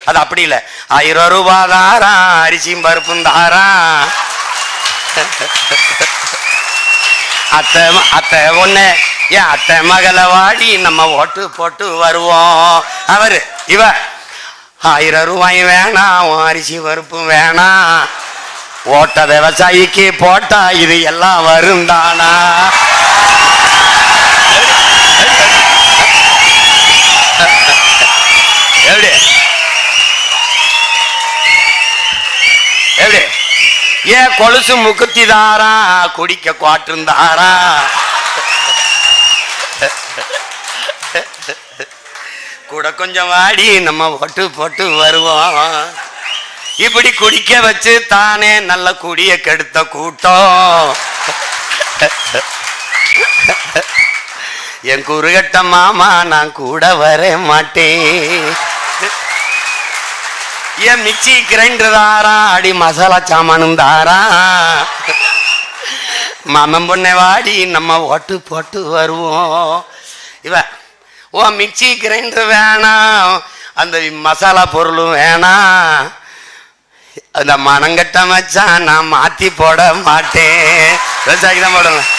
அது அப்படி இல்லை. 1000 ரூபாய் தாரா, அரிசியும் பருப்பும் தாரா. அத்தை அத்தை ஒண்ணு ஏன் அத்தை மகளை வாடி நம்ம ஓட்டு போட்டு வருவோம். அவரு இவ 1000 ரூபாய் வேணாம், அரிசி பருப்பு வேணாம், ஓட்ட விவசாயிக்கு போட்டா இது எல்லாம் வரும் தானா. எப்படி எப்படி ஏன் கொலுசு முக்குத்தி தாரா, குடிக்க குவாட்டுந்தாரா. கூட கொஞ்சம் வாடி நம்ம ஓட்டு போட்டு வருவோம். இப்படி குடிக்க வச்சு தானே நல்ல குடிய கெடுத்த கூட்டம். என் குறுகட்ட மாமா நான் கூட வர மாட்டேன். என் மிக்சி கிரைண்டர் தாரா, அடி மசாலா சாமானும் தாரா. மாமன் பொண்ணை வாடி நம்ம ஓட்டு போட்டு வருவோம். இவ ஓ மிக்சி கிரைண்டர் வேணாம், அந்த மசாலா பொருளும் வேணாம், அந்த மனங்கட்ட மச்சான் நான் மாத்தி போட மாட்டேன். விவசாயிக்கு தான் போடலாம்.